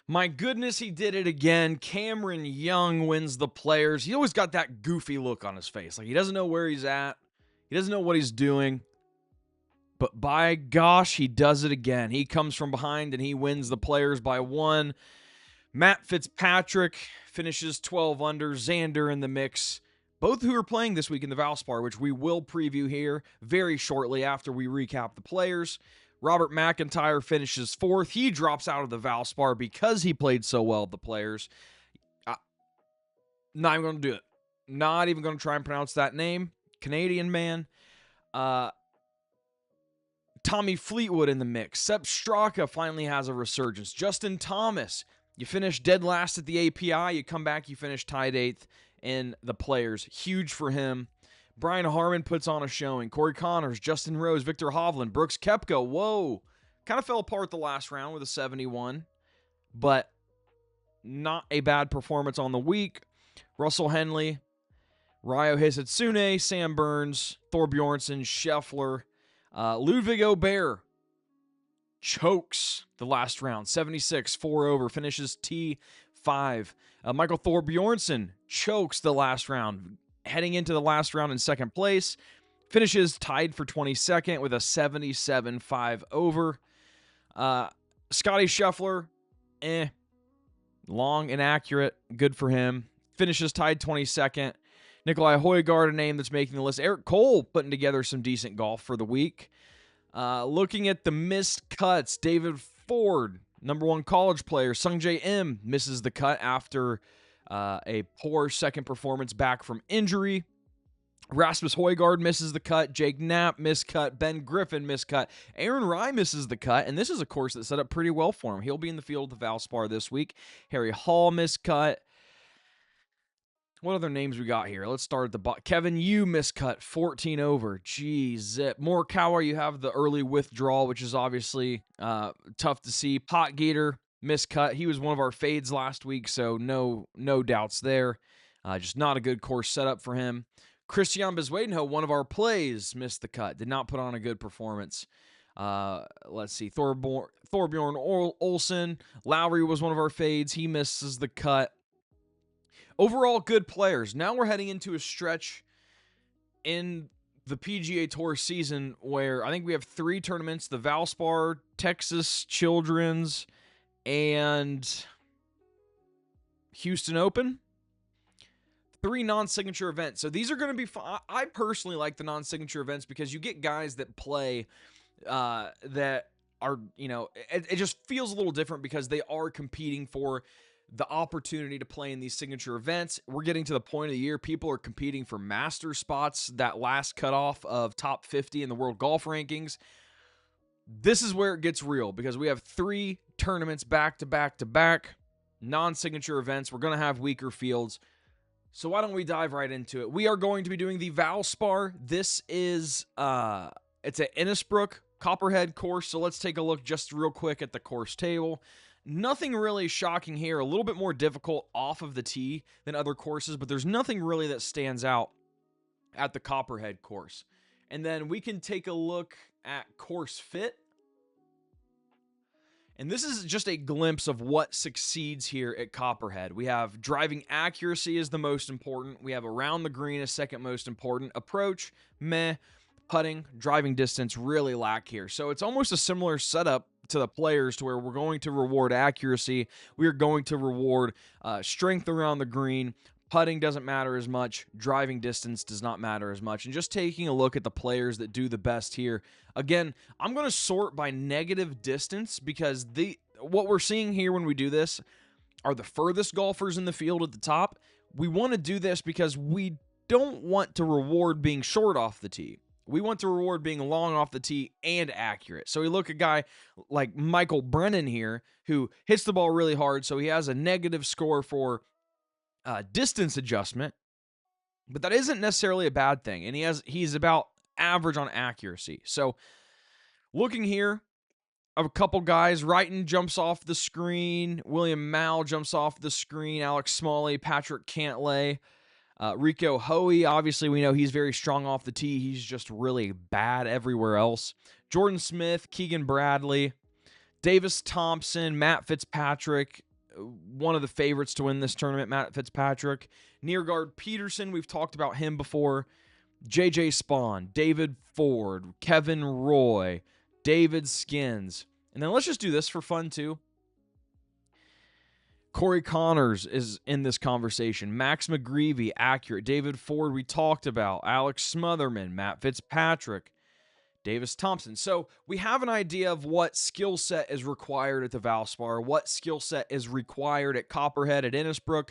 My goodness, he did it again. Cameron Young wins the Players. He always got that goofy look on his face. Like he doesn't know where he's at. He doesn't know what he's doing. But by gosh, he does it again. He comes from behind and he wins the Players by 1. Matt Fitzpatrick finishes 12 under. Xander in the mix. Both who are playing this week in the Valspar, which we will preview here very shortly after we recap the Players. Robert McIntyre finishes 4th. He drops out of the Valspar because he played so well at the Players. Not even going to do it. Not even going to try and pronounce that name. Canadian man. Tommy Fleetwood in the mix. Sepp Straka finally has a resurgence. Justin Thomas, you finish dead last at the API. You come back, you finish tied 8th in the Players. Huge for him. Brian Harman puts on a showing. Corey Connors, Justin Rose, Victor Hovland, Brooks Koepka. Whoa. Kind of fell apart the last round with a 71. But not a bad performance on the week. Russell Henley, Ryo Hisetsune, Sam Burns, Thor Bjornsson, Scheffler. Ludwig Aubert chokes the last round. 76, 4 over, finishes T5. Michael Thor Bjornsson chokes the last round. Heading into the last round in second place, finishes tied for 22nd with a 77-5 over. Scotty Scheffler, long, inaccurate, good for him. Finishes tied 22nd. Nikolai Højgaard, a name that's making the list. Eric Cole putting together some decent golf for the week. Looking at the missed cuts, David Ford, number 1 college player. Sungjae Im misses the cut after a poor second performance back from injury. Rasmus Højgaard misses the cut. Jake Knapp miscut. Ben Griffin miscut. Aaron Rai misses the cut, and this is a course that set up pretty well for him. He'll be in the field at the Valspar this week. Harry Hall miscut. What other names we got here? Let's start at the bottom. Kevin Yu miscut, 14 over. Geez, zip. Morikawa, you have the early withdrawal, which is obviously tough to see. Potgieter miscut. He was one of our fades last week, so no doubts there. Just not a good course setup for him. Christian Bezuidenhout, one of our plays, missed the cut. Did not put on a good performance. Let's see. Thorbjorn Olsen. Lowry was one of our fades. He misses the cut. Overall, good players. Now we're heading into a stretch in the PGA Tour season where I think we have 3 tournaments, the Valspar, Texas Children's, and Houston Open. 3 non-signature events. So these are going to be fun. I personally like the non-signature events because you get guys that play that are, it just feels a little different because they are competing for the opportunity to play in these signature events. We're getting to the point of the year people are competing for master spots, that last cutoff of top 50 in the world golf rankings. This is where it gets real because we have 3 tournaments back to back to back, non-signature events. We're going to have weaker fields. So why don't we dive right into it? We are going to be doing the Valspar. This is it's an Innisbrook Copperhead course. So let's take a look just real quick at the course table. Nothing really shocking here. A little bit more difficult off of the tee than other courses, but there's nothing really that stands out at the Copperhead course. And then we can take a look at course fit. And this is just a glimpse of what succeeds here at Copperhead. We have driving accuracy is the most important. We have around the green as second most important. Approach, meh. Putting, driving distance really lack here. So it's almost a similar setup to the Players to where we're going to reward accuracy. We are going to reward strength around the green. Putting doesn't matter as much. Driving distance does not matter as much. And just taking a look at the players that do the best here. Again, I'm going to sort by negative distance because what we're seeing here when we do this are the furthest golfers in the field at the top. We want to do this because we don't want to reward being short off the tee. We want to reward being long off the tee and accurate. So we look at a guy like Michael Brennan here who hits the ball really hard, so he has a negative score for distance adjustment, but that isn't necessarily a bad thing. And he's about average on accuracy. So looking here, a couple guys, Wrighton jumps off the screen, William Mao jumps off the screen, Alex Smalley, Patrick Cantlay, Rico Hoey, obviously we know he's very strong off the tee. He's just really bad everywhere else. Jordan Smith, Keegan Bradley, Davis Thompson, Matt Fitzpatrick, one of the favorites to win this tournament, Matt Fitzpatrick. Nearguard Peterson, we've talked about him before. J.J. Spawn, David Ford, Kevin Roy, David Skins. And then let's just do this for fun, too. Corey Connors is in this conversation. Max McGreevy, accurate. David Ford, we talked about. Alex Smotherman, Matt Fitzpatrick, Davis Thompson. So we have an idea of what skill set is required at the Valspar, what skill set is required at Copperhead, at Innisbrook.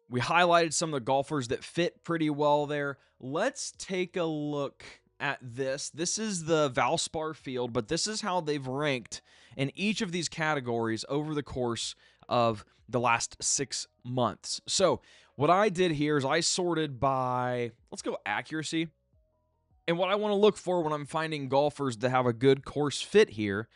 We highlighted some of the golfers that fit pretty well there. Let's take a look at this. This is the Valspar field, but this is how they've ranked in each of these categories over the course of the last 6 months. So what I did here is I sorted by, let's go accuracy. And what I want to look for when I'm finding golfers that have a good course fit here,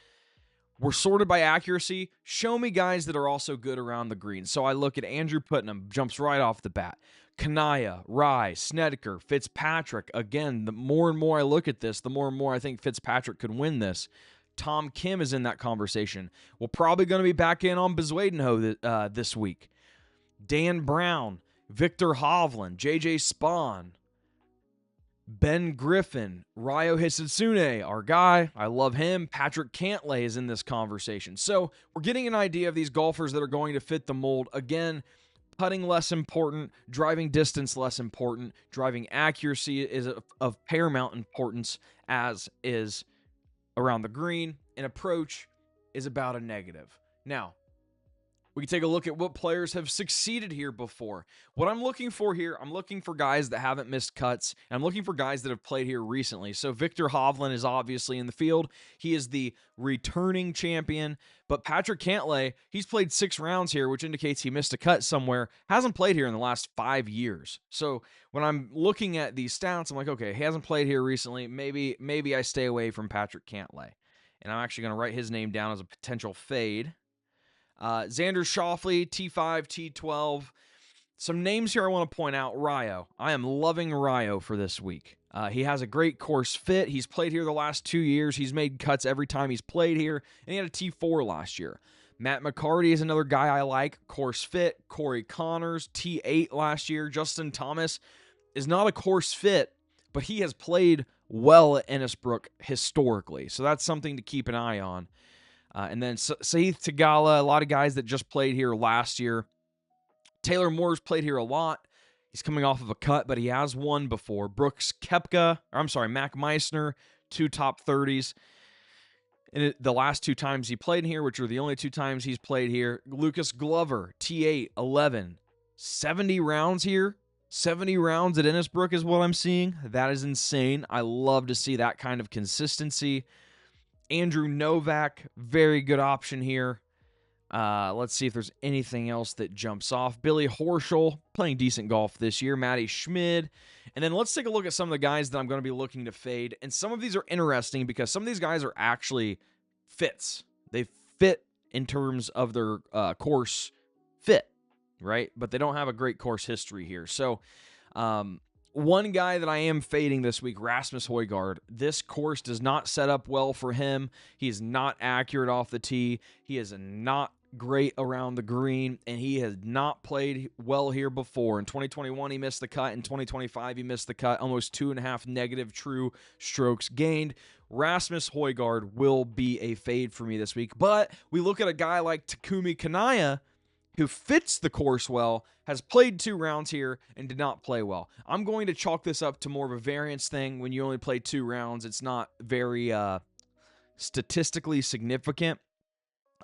we're sorted by accuracy. Show me guys that are also good around the green. So I look at Andrew Putnam, jumps right off the bat. Kanaya, Rye, Snedeker, Fitzpatrick. Again, the more and more I look at this, the more and more I think Fitzpatrick could win this. Tom Kim is in that conversation. We're probably going to be back in on Bezuidenhoe this week. Dan Brown, Victor Hovland, J.J. Spawn, Ben Griffin, Ryo Hisetsune, our guy. I love him. Patrick Cantlay is in this conversation. So we're getting an idea of these golfers that are going to fit the mold. Again, putting less important, driving distance less important, driving accuracy is of paramount importance, as is around the green, and approach is about a negative. Now, we can take a look at what players have succeeded here before. What I'm looking for here, I'm looking for guys that haven't missed cuts, and I'm looking for guys that have played here recently. So Victor Hovland is obviously in the field. He is the returning champion, but Patrick Cantlay, he's played 6 rounds here, which indicates he missed a cut somewhere, hasn't played here in the last 5 years. So when I'm looking at these stats, I'm like, okay, he hasn't played here recently. Maybe I stay away from Patrick Cantlay. And I'm actually going to write his name down as a potential fade. Xander Schauffele, T5, T12. Some names here I want to point out. Ryo. I am loving Ryo for this week. He has a great course fit. He's played here the last 2 years. He's made cuts every time he's played here, and he had a T4 last year. Matt McCarty is another guy I like. Course fit. Corey Connors, T8 last year. Justin Thomas is not a course fit, but he has played well at Innisbrook historically, so that's something to keep an eye on. And then Sahith Tagala, a lot of guys that just played here last year. Taylor Moore's played here a lot. He's coming off of a cut, but he has won before. Brooks Mac Meissner, 2 top 30s. And the last 2 times he played here, which are the only 2 times he's played here. Lucas Glover, T8, 11. 70 rounds here. 70 rounds at Innisbrook is what I'm seeing. That is insane. I love to see that kind of consistency. Andrew Novak, very good option here. Let's see if there's anything else that jumps off. Billy Horschel, playing decent golf this year. Matty Schmid. And then let's take a look at some of the guys that I'm going to be looking to fade. And some of these are interesting because some of these guys are actually fits. They fit in terms of their course fit, right? But they don't have a great course history here. So, one guy that I am fading this week, Rasmus Højgaard. This course does not set up well for him. He is not accurate off the tee. He is not great around the green, and he has not played well here before. In 2021, he missed the cut. In 2025, he missed the cut. Almost 2.5 negative true strokes gained. Rasmus Højgaard will be a fade for me this week. But we look at a guy like Takumi Kanaya, who fits the course well, has played 2 rounds here, and did not play well. I'm going to chalk this up to more of a variance thing. When you only play 2 rounds, it's not very statistically significant.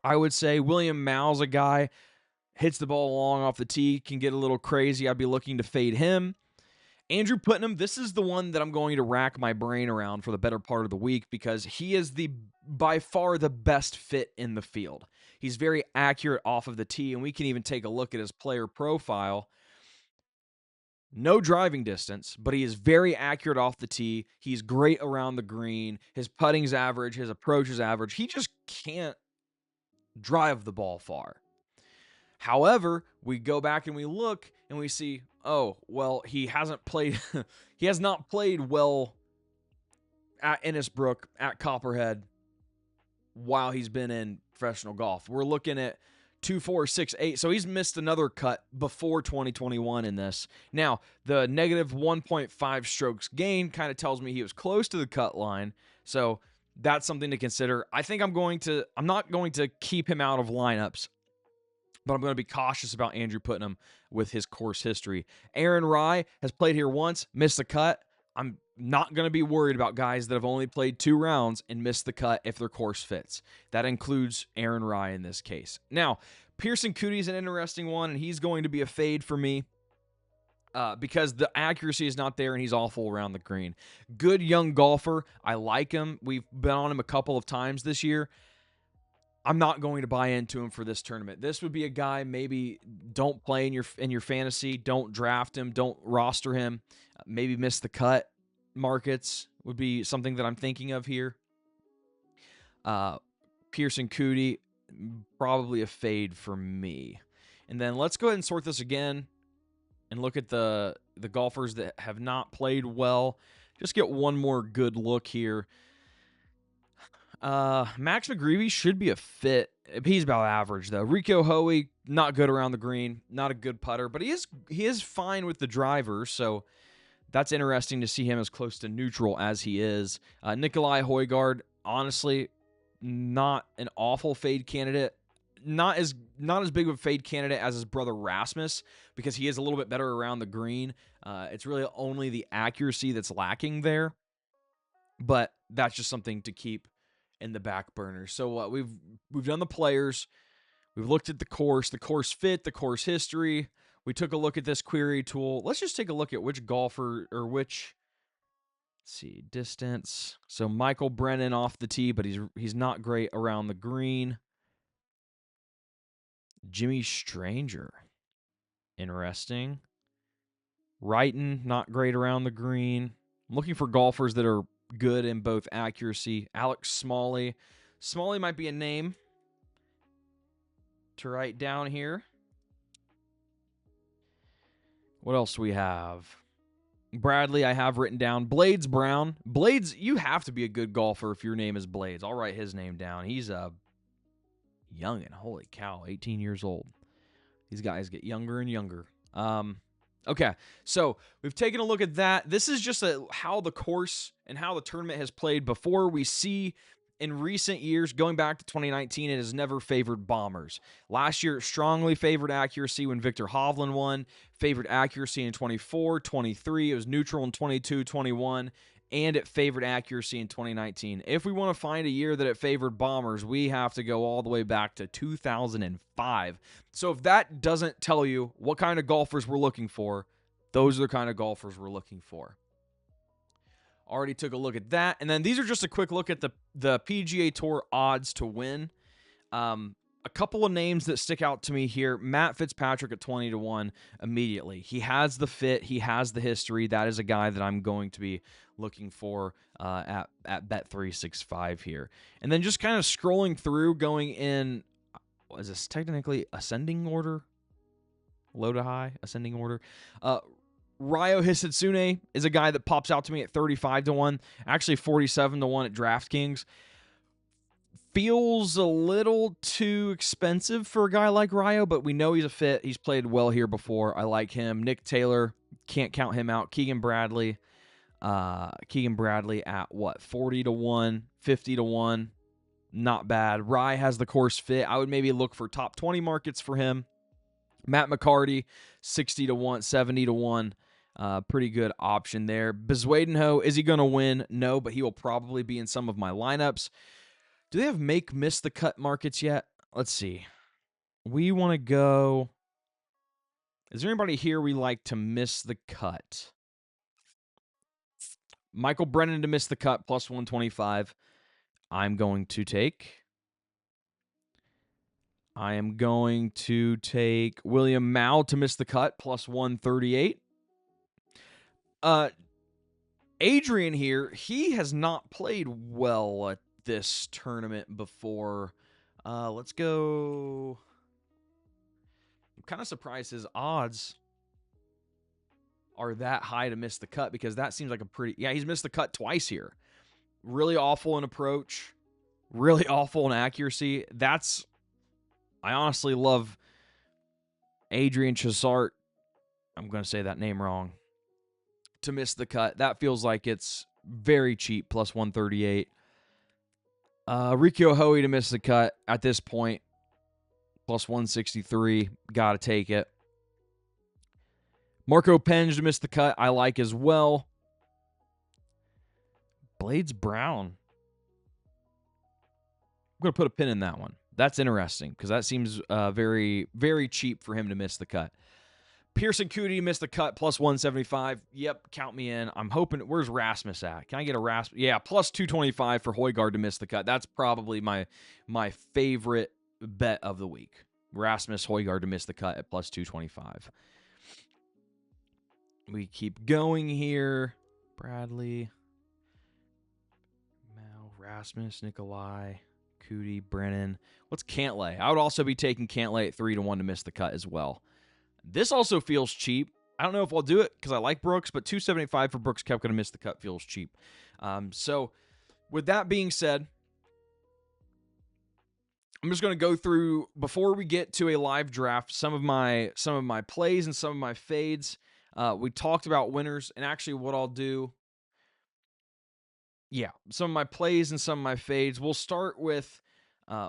I would say William Mao's a guy, hits the ball long off the tee, can get a little crazy. I'd be looking to fade him. Andrew Putnam, this is the one that I'm going to rack my brain around for the better part of the week because he is by far the best fit in the field. He's very accurate off of the tee, and we can even take a look at his player profile. No driving distance, but he is very accurate off the tee. He's great around the green. His putting's average. His approach is average. He just can't drive the ball far. However, we go back and we look and we see, oh, well, he hasn't played, he has not played well at Innisbrook, at Copperhead, while he's been in professional golf. We're looking at 2, 4, 6, 8. So he's missed another cut before 2021 in this. Now, the negative 1.5 strokes gain kind of tells me he was close to the cut line. So that's something to consider. I think I'm not going to keep him out of lineups, but I'm going to be cautious about Andrew Putnam with his course history. Aaron Rai has played here once, missed the cut. I'm not going to be worried about guys that have only played 2 rounds and missed the cut if their course fits. That includes Aaron Rai in this case. Now, Pearson Coody is an interesting one, and he's going to be a fade for me because the accuracy is not there, and he's awful around the green. Good young golfer. I like him. We've been on him a couple of times this year. I'm not going to buy into him for this tournament. This would be a guy maybe don't play in your fantasy, don't draft him, don't roster him, maybe miss the cut markets would be something that I'm thinking of here. Pearson Coody, probably a fade for me. And then let's go ahead and sort this again and look at the golfers that have not played well. Just get one more good look here. Max McGreevy should be a fit. He's about average though. Rico Hoey, not good around the green, not a good putter, but he is fine with the driver, so that's interesting to see him as close to neutral as he is. Nikolai Højgaard, honestly, not an awful fade candidate. Not as big of a fade candidate as his brother Rasmus, because he is a little bit better around the green. It's really only the accuracy that's lacking there, but that's just something to keep in the back burner. So we've done the players, we've looked at the course fit, the course history. We took a look at this query tool. Let's just take a look at which golfer or which. Let's see, distance. So Michael Brennan off the tee, but he's not great around the green. Jimmy Stranger, interesting. Wrighton, not great around the green. I'm looking for golfers that are good in both accuracy. Alex Smalley. Smalley might be a name to write down here. What else do we have? Bradley, I have written down. Blades Brown. Blades, you have to be a good golfer if your name is Blades. I'll write his name down. He's a youngin'. Holy cow, 18 years old. These guys get younger and younger. Okay, so we've taken a look at that. This is just how the course and how the tournament has played before. We see in recent years, going back to 2019, it has never favored bombers. Last year, it strongly favored accuracy when Victor Hovland won, favored accuracy in 24, 23. It was neutral in 22, 21, and it favored accuracy in 2019. If we want to find a year that it favored bombers, we have to go all the way back to 2005. So if that doesn't tell you what kind of golfers we're looking for, those are the kind of golfers we're looking for. Already took a look at that. And then these are just a quick look at the PGA Tour odds to win. A couple of names that stick out to me here. Matt Fitzpatrick at 20-1 immediately. He has the fit. He has the history. That is a guy that I'm going to be looking for at Bet365 here. And then just kind of scrolling through, going in, is this technically ascending order? Low to high, ascending order. Ryo Hisatsune is a guy that pops out to me at 35-1, actually 47-1 at DraftKings. Feels a little too expensive for a guy like Ryo, but we know he's a fit. He's played well here before. I like him. Nick Taylor, can't count him out. Keegan Bradley at what? 40-1, 50-1. Not bad. Rye has the course fit. I would maybe look for top 20 markets for him. Matt McCarty, 60-1, 70-1. Pretty good option there. Bezwadenho, is he going to win? No, but he will probably be in some of my lineups. Do they have miss the cut markets yet? Let's see. We want to go. Is there anybody here we like to miss the cut? Michael Brennan to miss the cut, plus 125. I'm going to take William Mao to miss the cut, plus 138. Adrian here, he has not played well at this tournament before. Let's go. I'm kind of surprised his odds are that high to miss the cut, because that seems like he's missed the cut twice here. Really awful in approach, really awful in accuracy. That's I honestly love Adrian Chazart. I'm going to say that name wrong. To miss the cut. That feels like it's very cheap, plus 138. Rikyo Hoey to miss the cut at this point, plus 163. Got to take it. Marco Penge to miss the cut, I like as well. Blades Brown. I'm going to put a pin in that one. That's interesting because that seems very, very cheap for him to miss the cut. Pearson Coody missed the cut, plus 175. Yep, count me in. I'm hoping. Where's Rasmus at? Can I get a Rasmus? Yeah, plus 225 for Højgaard to miss the cut. That's probably my favorite bet of the week. Rasmus Højgaard to miss the cut at plus 225. We keep going here. Bradley, Mal, Rasmus, Nikolai, Coody, Brennan. What's Cantlay? I would also be taking Cantlay at 3-1 to miss the cut as well. This also feels cheap. I don't know if I'll do it because I like Brooks, but 275 for Brooks Koepka to miss the cut feels cheap. So with that being said, I'm just going to go through, before we get to a live draft, some of my plays and some of my fades. We talked about winners, and actually what I'll do, some of my plays and some of my fades. We'll start with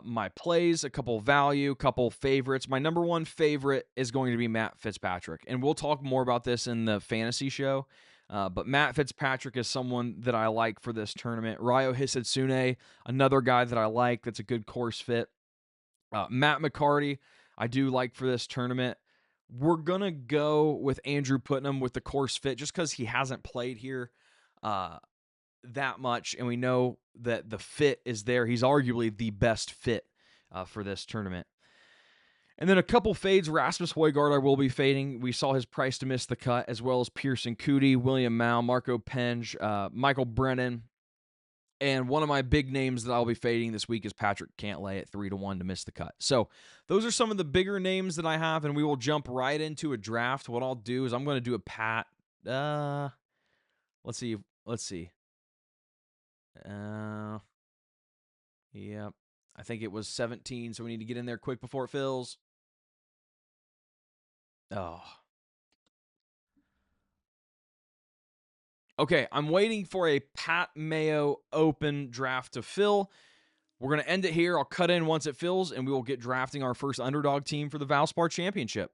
my plays, a couple value, couple favorites. My number one favorite is going to be Matt Fitzpatrick, and we'll talk more about this in the fantasy show. But Matt Fitzpatrick is someone that I like for this tournament. Ryo Hisetsune, another guy that I like that's a good course fit. Matt McCarty, I do like for this tournament. We're going to go with Andrew Putnam with the course fit just because he hasn't played here that much, and we know that the fit is there. He's arguably the best fit for this tournament. And then a couple fades. Rasmus Højgaard I will be fading. We saw his price to miss the cut, as well as Pearson Coody, William Mao, Marco Penge, Michael Brennan. And one of my big names that I'll be fading this week is Patrick Cantlay at 3-1 to miss the cut. So those are some of the bigger names that I have, and we will jump right into a draft. What I'll do is I'm going to do a pat. Let's see. Yep. I think it was 17, so we need to get in there quick before it fills. Oh. Okay, I'm waiting for a Pat Mayo Open draft to fill. We're going to end it here. I'll cut in once it fills, and we will get drafting our first underdog team for the Valspar Championship.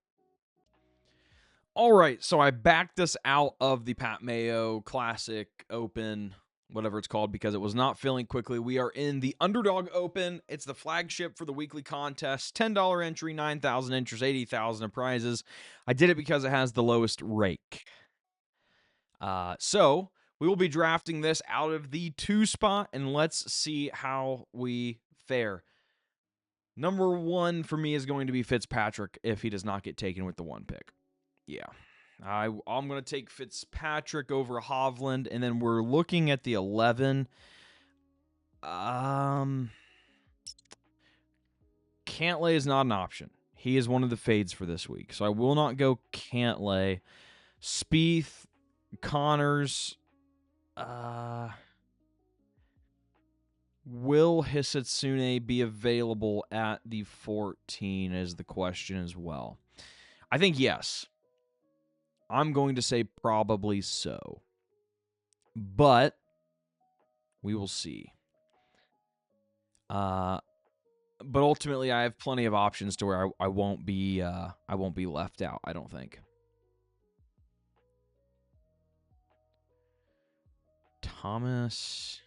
All right, so I backed us out of the Pat Mayo Classic Open, whatever it's called, because it was not filling quickly. We are in the Underdog Open. It's the flagship for the weekly contest. $10 entry, 9,000 interest, 80,000 in prizes. I did it because it has the lowest rake. So we will be drafting this out of the 2 spot, and let's see how we fare. Number 1 for me is going to be Fitzpatrick if he does not get taken with the 1 pick. Yeah. I'm going to take Fitzpatrick over Hovland, and then we're looking at the 11. Cantlay is not an option. He is one of the fades for this week, so I will not go Cantlay. Spieth, Connors, will Hisetsune be available at the 14 is the question as well. I think yes. I'm going to say probably so. But we will see. But ultimately I have plenty of options to where I won't be left out, I don't think. Thomas.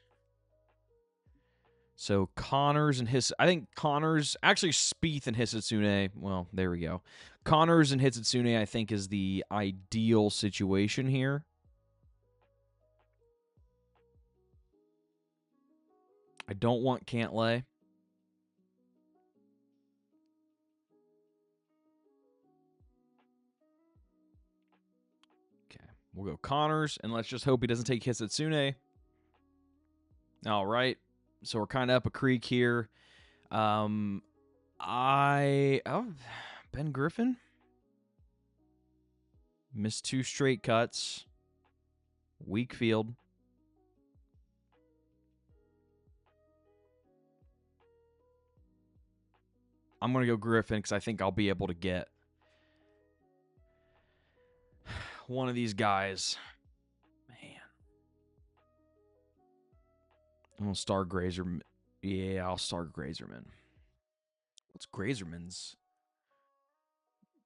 So Connors and I think Connors, actually Spieth and Hisetsune, well, there we go. Connors and Hisetsune, I think, is the ideal situation here. I don't want Cantlay. Okay, we'll go Connors, and let's just hope he doesn't take Hisetsune. All right. So we're kind of up a creek here. Ben Griffin missed 2 straight cuts. Weak field. I'm going to go Griffin because I think I'll be able to get one of these guys. Man. I'm going to start Grazerman. Yeah, I'll start Grazerman. What's Grazerman's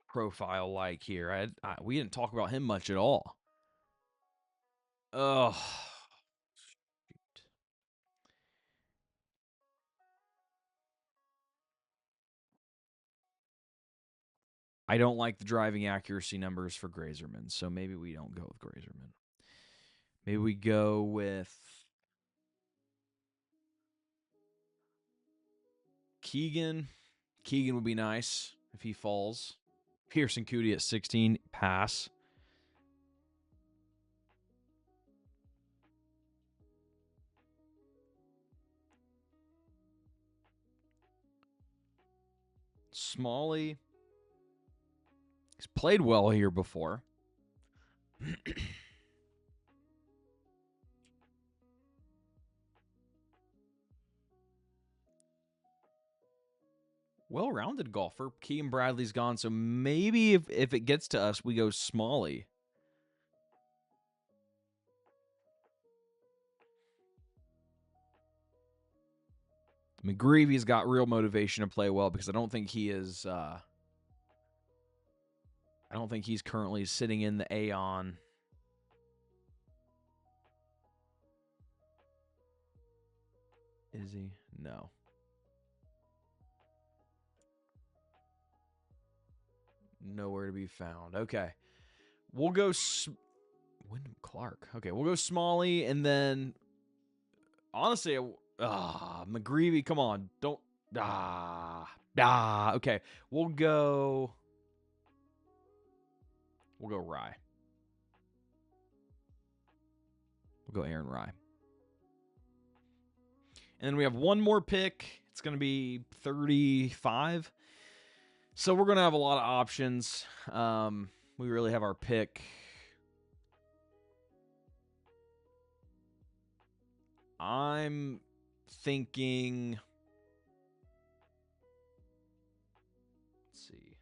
profile like here? We didn't talk about him much at all. Oh, shoot. I don't like the driving accuracy numbers for Grazerman, so maybe we don't go with Grazerman. Maybe we go with Keegan. Keegan would be nice if he falls. Pearson Cootie at 16, pass. Smalley. He's played well here before. Well-rounded golfer. Keegan Bradley's gone, so maybe if it gets to us, we go Smalley. McGreevy's got real motivation to play well because I don't think he is. I don't think he's currently sitting in the Aon. Is he? No. Nowhere to be found. Okay. We'll go Wyndham Clark. Okay, we'll go Smalley, and then honestly, McGreevy, come on. Don't. Okay, we'll go Rye. We'll go Aaron Rye. And then we have one more pick. It's going to be 35. So we're going to have a lot of options. We really have our pick. I'm thinking, let's see,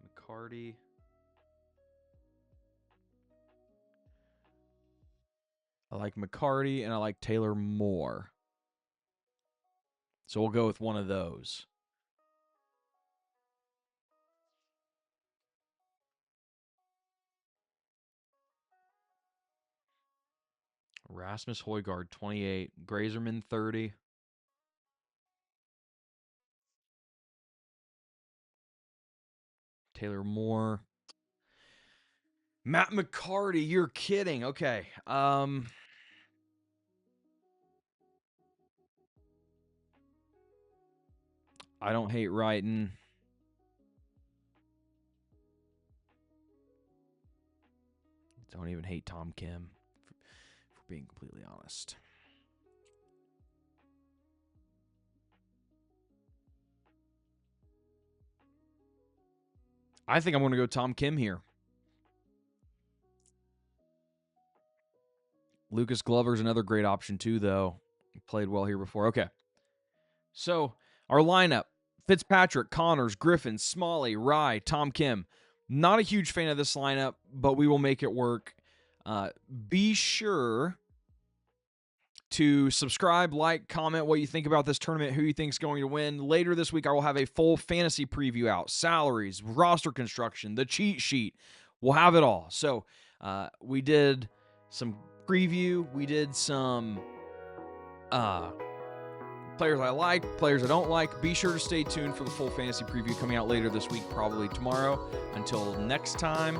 McCarty. I like McCarty and I like Taylor Moore. So we'll go with one of those. Rasmus Højgaard, 28. Grazerman, 30. Taylor Moore. Matt McCarty, you're kidding. Okay. I don't hate writing. Don't even hate Tom Kim, for being completely honest. I think I'm going to go Tom Kim here. Lucas Glover's another great option too, though. He played well here before. Okay. So our lineup: Fitzpatrick, Connors, Griffin, Smalley, Rye, Tom Kim. Not a huge fan of this lineup, but we will make it work. Be sure to subscribe, like, comment what you think about this tournament, who you think is going to win. Later this week, I will have a full fantasy preview out. Salaries, roster construction, the cheat sheet. We'll have it all. So we did some preview. We did some players I like, players I don't like. Be sure to stay tuned for the full fantasy preview coming out later this week, probably tomorrow. Until next time,